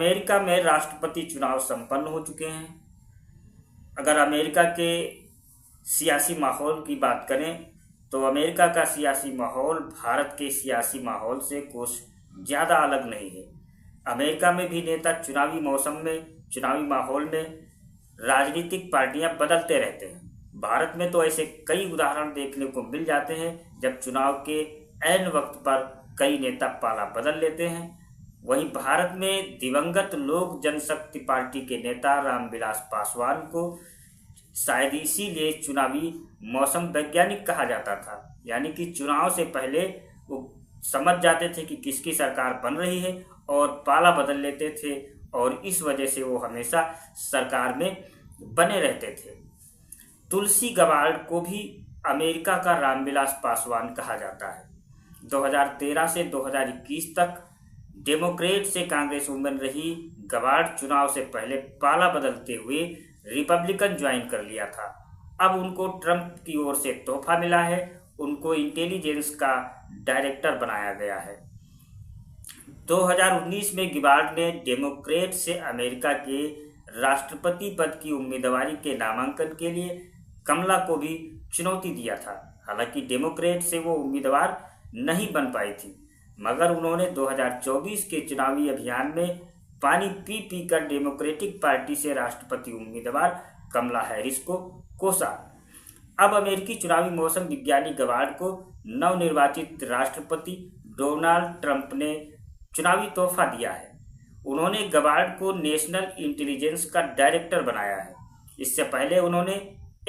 America में राष्ट्रपति चुनाव संपन्न हो चुके हैं। अगर अमेरिका के सियासी माहौल की बात करें तो अमेरिका का सियासी माहौल भारत के सियासी माहौल से कुछ ज़्यादा अलग नहीं है। अमेरिका में भी नेता चुनावी मौसम में, चुनावी माहौल में राजनीतिक पार्टियां बदलते रहते हैं। भारत में तो ऐसे कई उदाहरण देखने को मिल जाते हैं जब चुनाव के ऐन वक्त पर कई नेता पाला बदल लेते हैं। वहीं भारत में दिवंगत लोक जनशक्ति पार्टी के नेता रामविलास पासवान को शायद इसीलिए चुनावी मौसम वैज्ञानिक कहा जाता था, यानी कि चुनाव से पहले वो समझ जाते थे कि किसकी सरकार बन रही है और पाला बदल लेते थे, और इस वजह से वो हमेशा सरकार में बने रहते थे। तुलसी गबार्ड को भी अमेरिका का रामविलास पासवान कहा जाता है। 2013 से 2021 तक डेमोक्रेट से कांग्रेस वुमेन रही गबार्ड चुनाव से पहले पाला बदलते हुए रिपब्लिकन ज्वाइन कर लिया था। अब उनको ट्रंप की ओर से तोहफा मिला है, उनको इंटेलिजेंस का डायरेक्टर बनाया गया है। 2019 में गिबार्ड ने डेमोक्रेट से अमेरिका के राष्ट्रपति पद की उम्मीदवारी के नामांकन के लिए कमला को भी चुनौती दिया था। हालांकि डेमोक्रेट से वो उम्मीदवार नहीं बन पाई थी, मगर उन्होंने 2024 के चुनावी अभियान में पानी पी पी कर डेमोक्रेटिक पार्टी से राष्ट्रपति उम्मीदवार कमला हैरिस को कोसा। अब अमेरिकी चुनावी मौसम विज्ञानी गबार्ड को नवनिर्वाचित राष्ट्रपति डोनाल्ड ट्रंप ने चुनावी तोहफा दिया है। उन्होंने गबार्ड को नेशनल इंटेलिजेंस का डायरेक्टर बनाया है। इससे पहले उन्होंने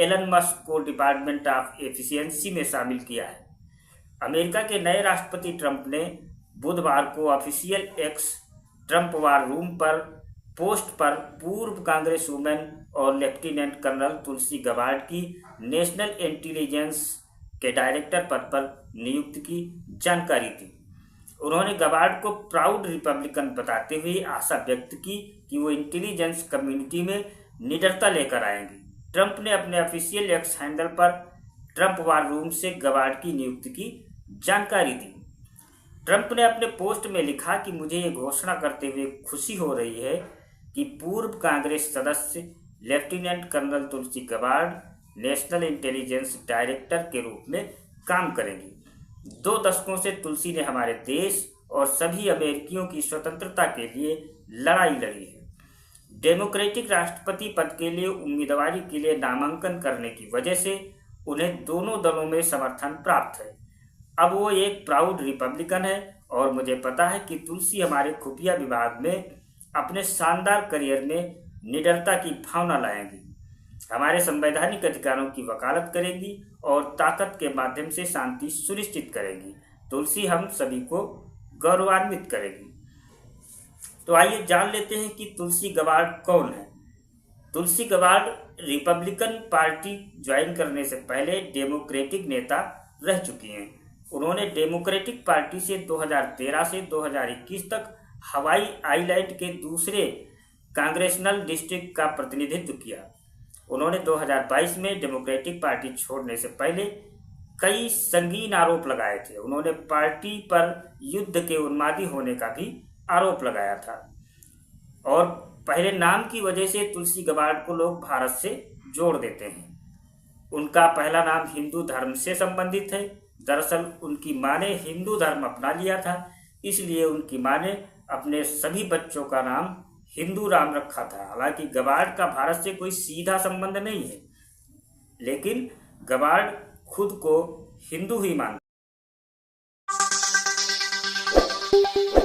एलन मस्क को डिपार्टमेंट ऑफ एफिशिएंसी में शामिल किया है। अमेरिका के नए राष्ट्रपति ट्रंप ने बुधवार को official x Trump war room पर पोस्ट पर पूर्व कांग्रेस वुमेन और लेफ्टिनेंट कर्नल तुलसी गबार्ड की नेशनल इंटेलिजेंस के डायरेक्टर पद पर नियुक्ति की जानकारी दी। उन्होंने गबार्ड को प्राउड रिपब्लिकन बताते हुए आशा व्यक्त की कि वो इंटेलिजेंस कम्युनिटी में निडरता लेकर आएंगी। ट्रंप ने अपने ऑफिशियल एक्स हैंडल पर ट्रंप वार रूम से गबार्ड की नियुक्ति की जानकारी दी। ट्रंप ने अपने पोस्ट में लिखा कि मुझे ये घोषणा करते हुए खुशी हो रही है कि पूर्व कांग्रेस सदस्य लेफ्टिनेंट कर्नल तुलसी गबार्ड नेशनल इंटेलिजेंस डायरेक्टर के रूप में काम करेंगी। 2 दशकों से तुलसी ने हमारे देश और सभी अमेरिकियों की स्वतंत्रता के लिए लड़ाई लड़ी है। डेमोक्रेटिक राष्ट्रपति पद के लिए उम्मीदवारी के लिए नामांकन करने की वजह से उन्हें दोनों दलों में समर्थन प्राप्त है। अब वो एक प्राउड रिपब्लिकन है और मुझे पता है कि तुलसी हमारे खुफिया विभाग में अपने शानदार करियर में निडरता की भावना लाएंगी, हमारे संवैधानिक अधिकारों की वकालत करेंगी और ताकत के माध्यम से शांति सुनिश्चित करेंगी। तुलसी हम सभी को गौरवान्वित करेगी। तो आइए जान लेते हैं कि तुलसी गबार्ड कौन है। तुलसी गबार्ड रिपब्लिकन पार्टी ज्वाइन करने से पहले डेमोक्रेटिक नेता रह चुकी हैं। उन्होंने डेमोक्रेटिक पार्टी से 2013 से 2021 तक हवाई आइलैंड के दूसरे कांग्रेशनल डिस्ट्रिक्ट का प्रतिनिधित्व किया। उन्होंने 2022 में डेमोक्रेटिक पार्टी छोड़ने से पहले कई संगीन आरोप लगाए थे। उन्होंने पार्टी पर युद्ध के उन्मादी होने का भी आरोप लगाया था और पहले नाम की वजह से तुलसी गबार्ड को लोग भारत से जोड़ देते हैं। उनका पहला नाम हिंदू धर्म से संबंधित है। दरअसल उनकी मां ने हिंदू धर्म अपना लिया था, इसलिए उनकी मां ने अपने सभी बच्चों का नाम हिंदू राम रखा था। हालांकि गबार्ड का भारत से कोई सीधा संबंध नहीं है, लेकिन गबार्ड खुद को हिंदू ही मानते हैं।